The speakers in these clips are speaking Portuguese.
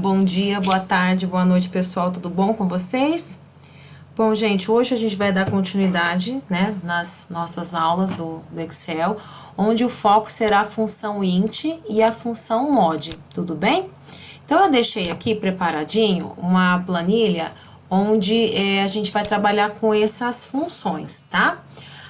Bom dia, boa tarde, boa noite, pessoal, tudo bom com vocês? Bom, gente, hoje a gente vai dar continuidade, né, nas nossas aulas do Excel, onde o foco será a função int e a função mod, tudo bem? Então, eu deixei aqui preparadinho uma planilha onde a gente vai trabalhar com essas funções, tá?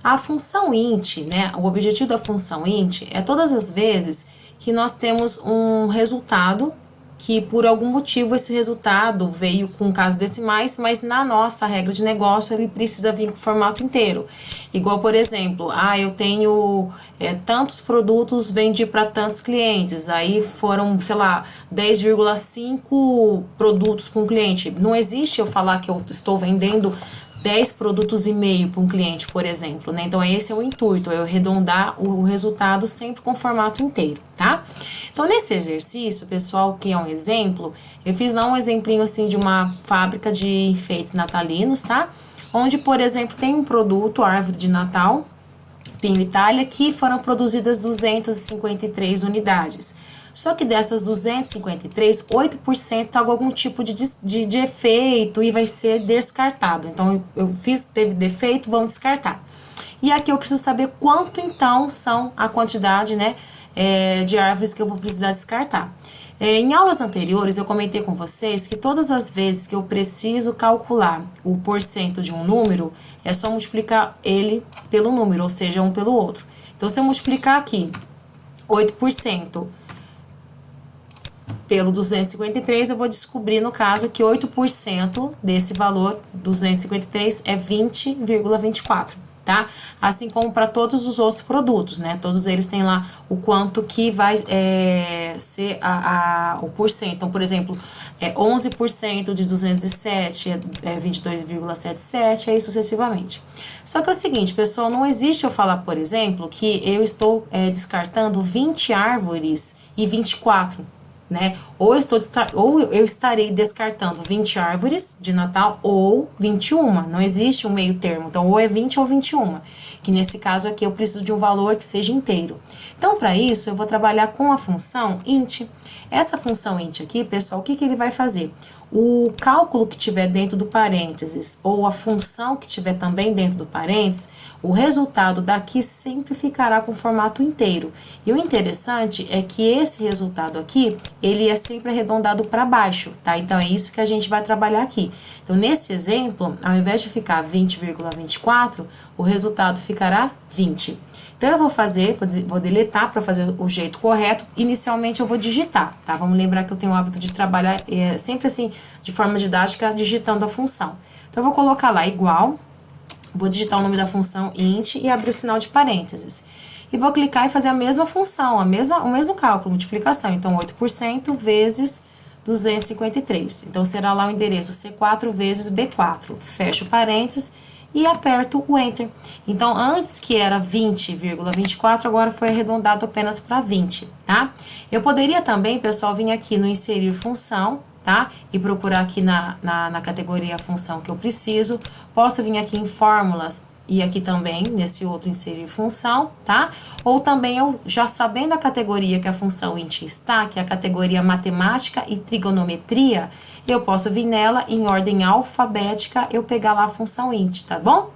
A função int, né, o objetivo da função int é todas as vezes que nós temos um resultado que por algum motivo esse resultado veio com casos decimais, mas na nossa regra de negócio ele precisa vir com formato inteiro. Igual, por exemplo, eu tenho tantos produtos, vendi para tantos clientes, aí foram, sei lá, 10,5 produtos com cliente. Não existe eu falar que eu estou vendendo 10 produtos e meio para um cliente, por exemplo, né? Então, esse é o intuito, eu arredondar o resultado sempre com formato inteiro, tá? Então, nesse exercício, pessoal, que é um exemplo, eu fiz lá um exemplinho assim de uma fábrica de enfeites natalinos, tá? Onde, por exemplo, tem um produto, árvore de Natal, Pinho Itália, que foram produzidas 253 unidades. Só que dessas 253, 8% tá com algum tipo de efeito e vai ser descartado. Então, teve defeito, vamos descartar. E aqui eu preciso saber quanto, então, são a quantidade, né, de árvores que eu vou precisar descartar. Em aulas anteriores, eu comentei com vocês que todas as vezes que eu preciso calcular o porcento de um número, é só multiplicar ele pelo número, ou seja, um pelo outro. Então, se eu multiplicar aqui 8% pelo 253, eu vou descobrir, no caso, que 8% desse valor, 253, é 20,24, tá? Assim como para todos os outros produtos, né? Todos eles têm lá o quanto que vai ser o porcento. Então, por exemplo, 11% de 207 é 22,77, aí sucessivamente. Só que é o seguinte, pessoal, não existe eu falar, por exemplo, que eu estou descartando 20 árvores e 24, né? Ou eu estarei descartando 20 árvores de Natal ou 21. Não existe um meio termo. Então, ou é 20 ou 21. Que nesse caso aqui eu preciso de um valor que seja inteiro. Então, para isso, eu vou trabalhar com a função int. Essa função int aqui, pessoal, o que ele vai fazer? O cálculo que tiver dentro do parênteses ou a função que tiver também dentro do parênteses, o resultado daqui sempre ficará com formato inteiro. E o interessante é que esse resultado aqui, ele é sempre arredondado para baixo, tá? Então, é isso que a gente vai trabalhar aqui. Então, nesse exemplo, ao invés de ficar 20,24, o resultado ficará 20. Então, eu vou deletar para fazer o jeito correto. Inicialmente, eu vou digitar, tá? Vamos lembrar que eu tenho o hábito de trabalhar sempre assim, de forma didática, digitando a função. Então, eu vou colocar lá igual, vou digitar o nome da função int e abrir o sinal de parênteses. E vou clicar e fazer a mesma função, o mesmo cálculo, multiplicação. Então, 8% vezes 253. Então, será lá o endereço C4 vezes B4. Fecho parênteses e aperto o Enter. Então, antes que era 20,24, agora foi arredondado apenas para 20, tá? Eu poderia também, pessoal, vir aqui no inserir função, tá? E procurar aqui na categoria função que eu preciso. Posso vir aqui em fórmulas e aqui também, nesse outro inserir função, tá? Ou também, eu já sabendo a categoria que a função int está, que é a categoria matemática e trigonometria, eu posso vir nela em ordem alfabética, eu pegar lá a função int, tá bom?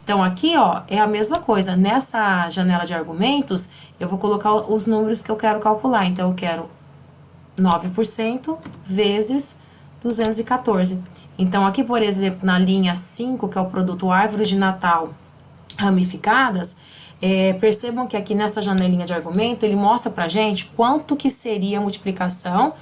Então, aqui, ó, é a mesma coisa. Nessa janela de argumentos, eu vou colocar os números que eu quero calcular. Então, eu quero 9% vezes 214. Então, aqui, por exemplo, na linha 5, que é o produto árvore de Natal ramificadas, percebam que aqui nessa janelinha de argumento, ele mostra pra gente quanto que seria a multiplicação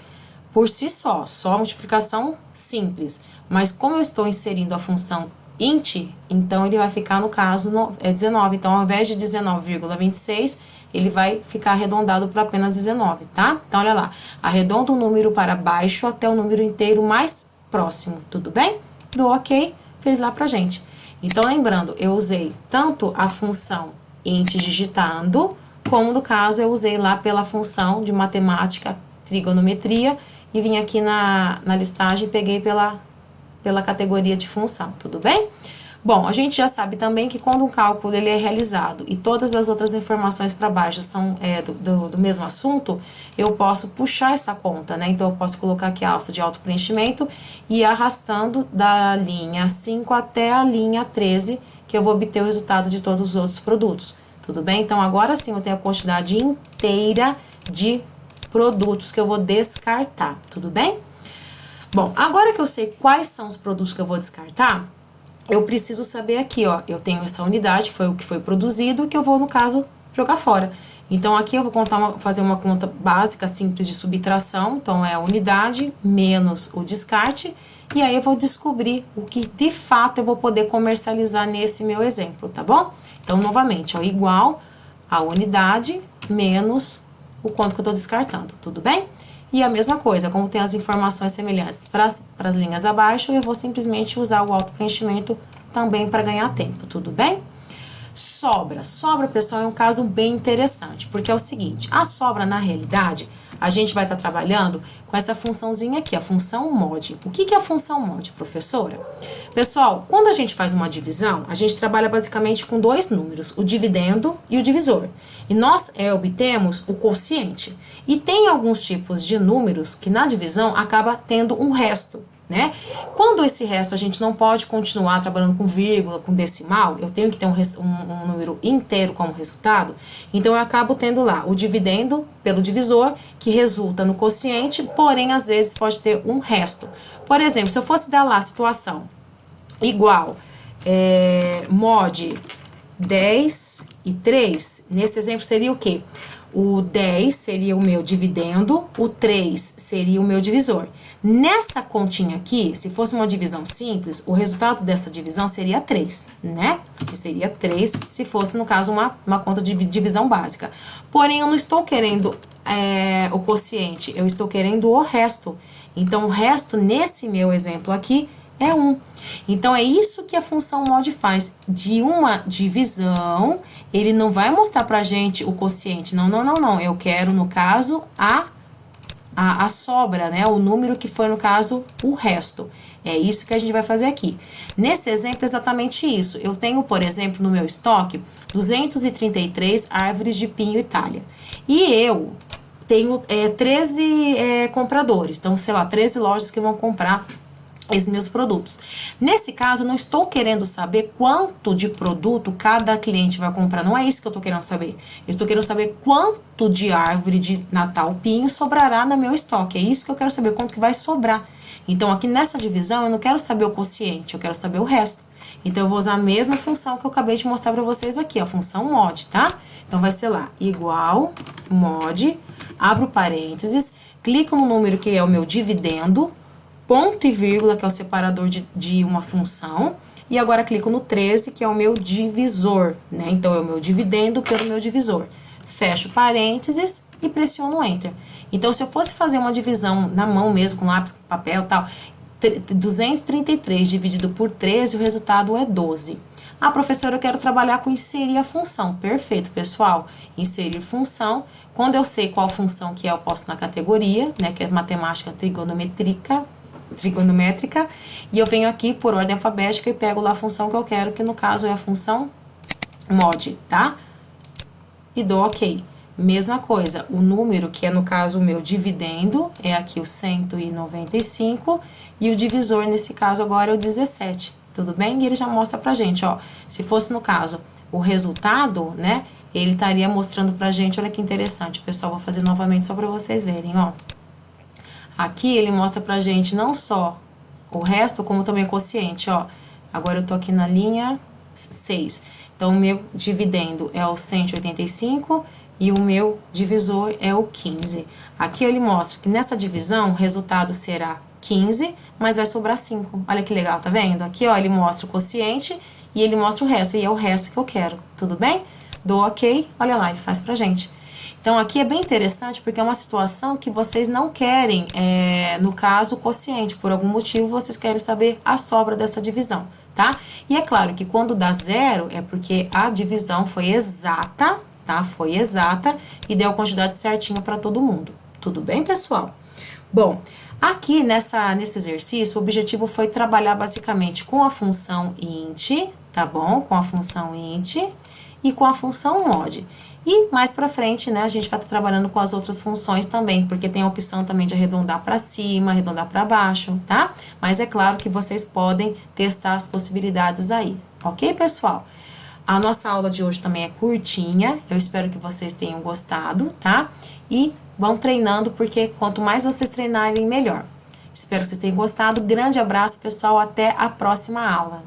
por si só multiplicação simples. Mas como eu estou inserindo a função int, então ele vai ficar, no caso, 19. Então, ao invés de 19,26, ele vai ficar arredondado para apenas 19, tá? Então, olha lá, arredonda o número para baixo até o número inteiro mais próximo, tudo bem? Dou ok, fez lá pra gente. Então, lembrando, eu usei tanto a função int digitando, como no caso eu usei lá pela função de matemática, trigonometria, e vim aqui na listagem e peguei pela categoria de função, tudo bem? Bom, a gente já sabe também que quando um cálculo ele é realizado e todas as outras informações para baixo são do mesmo assunto, eu posso puxar essa conta, né? Então, eu posso colocar aqui a alça de autopreenchimento e ir arrastando da linha 5 até a linha 13, que eu vou obter o resultado de todos os outros produtos. Tudo bem? Então, agora sim eu tenho a quantidade inteira de produtos que eu vou descartar. Tudo bem? Bom, agora que eu sei quais são os produtos que eu vou descartar, eu preciso saber aqui, ó, eu tenho essa unidade, que foi o que foi produzido, que eu vou, no caso, jogar fora. Então, aqui eu vou fazer uma conta básica, simples de subtração, então é a unidade menos o descarte, e aí eu vou descobrir o que de fato eu vou poder comercializar nesse meu exemplo, tá bom? Então, novamente, ó, igual a unidade menos o quanto que eu tô descartando, tudo bem? E a mesma coisa, como tem as informações semelhantes para as linhas abaixo, eu vou simplesmente usar o autopreenchimento também para ganhar tempo, tudo bem? Sobra. Sobra, pessoal, é um caso bem interessante, porque é o seguinte, a sobra, na realidade, a gente vai estar trabalhando com essa funçãozinha aqui, a função mod. O que é a função mod, professora? Pessoal, quando a gente faz uma divisão, a gente trabalha basicamente com dois números, o dividendo e o divisor. E nós obtemos o quociente. E tem alguns tipos de números que na divisão acaba tendo um resto, né? Quando esse resto a gente não pode continuar trabalhando com vírgula, com decimal, eu tenho que ter um número inteiro como resultado, então eu acabo tendo lá o dividendo pelo divisor, que resulta no quociente, porém às vezes pode ter um resto. Por exemplo, se eu fosse dar lá a situação igual mod 10 e 3, nesse exemplo seria o quê? O 10 seria o meu dividendo, o 3 seria o meu divisor. Nessa continha aqui, se fosse uma divisão simples, o resultado dessa divisão seria 3, né? Aqui seria 3, se fosse, no caso, uma conta de divisão básica. Porém, eu não estou querendo o quociente, eu estou querendo o resto. Então, o resto, nesse meu exemplo aqui, é 1. Então, é isso que a função mod faz. De uma divisão, ele não vai mostrar pra gente o quociente. Não, não, não, não. Eu quero, no caso, a sobra, né? O número que foi, no caso, o resto. É isso que a gente vai fazer aqui. Nesse exemplo, é exatamente isso. Eu tenho, por exemplo, no meu estoque, 233 árvores de pinho Itália. E eu tenho 13 compradores. Então, sei lá, 13 lojas que vão comprar esses meus produtos. Nesse caso, eu não estou querendo saber quanto de produto cada cliente vai comprar. Não é isso que eu estou querendo saber. Eu estou querendo saber quanto de árvore de Natal pinho sobrará no meu estoque. É isso que eu quero saber, quanto que vai sobrar. Então, aqui nessa divisão, eu não quero saber o quociente, eu quero saber o resto. Então, eu vou usar a mesma função que eu acabei de mostrar para vocês aqui, a função mod, tá? Então, vai ser lá, igual, mod, abro parênteses, clico no número que é o meu dividendo, ponto e vírgula, que é o separador de uma função, e agora clico no 13, que é o meu divisor, né? Então, é o meu dividendo pelo meu divisor. Fecho parênteses e pressiono Enter. Então, se eu fosse fazer uma divisão na mão mesmo, com lápis, papel e tal, 233 dividido por 13, o resultado é 12. Ah, professora, eu quero trabalhar com inserir a função. Perfeito, pessoal. Inserir função. Quando eu sei qual função que é, eu posto na categoria, né, que é matemática trigonométrica, e eu venho aqui por ordem alfabética e pego lá a função que eu quero, que no caso é a função mod, tá? E dou OK. Mesma coisa, o número, que é no caso o meu dividendo, é aqui o 195, e o divisor, nesse caso, agora é o 17, tudo bem? E ele já mostra pra gente, ó, se fosse no caso o resultado, né, ele estaria mostrando pra gente, olha que interessante, pessoal, vou fazer novamente só pra vocês verem, ó. Aqui ele mostra pra gente não só o resto, como também o quociente, ó. Agora eu tô aqui na linha 6. Então, o meu dividendo é o 185 e o meu divisor é o 15. Aqui ele mostra que nessa divisão o resultado será 15, mas vai sobrar 5. Olha que legal, tá vendo? Aqui, ó, ele mostra o quociente e ele mostra o resto, e é o resto que eu quero, tudo bem? Dou OK, olha lá, ele faz pra gente. Então, aqui é bem interessante porque é uma situação que vocês não querem, no caso, o quociente. Por algum motivo, vocês querem saber a sobra dessa divisão, tá? E é claro que quando dá 0, é porque a divisão foi exata, tá? Foi exata e deu a quantidade certinha para todo mundo. Tudo bem, pessoal? Bom, Aqui nesse exercício, o objetivo foi trabalhar basicamente com a função int, tá bom? Com a função int e com a função mod. E mais pra frente, né, a gente vai estar trabalhando com as outras funções também, porque tem a opção também de arredondar para cima, arredondar para baixo, tá? Mas é claro que vocês podem testar as possibilidades aí, ok, pessoal? A nossa aula de hoje também é curtinha, eu espero que vocês tenham gostado, tá? E vão treinando, porque quanto mais vocês treinarem, melhor. Espero que vocês tenham gostado. Grande abraço, pessoal, até a próxima aula.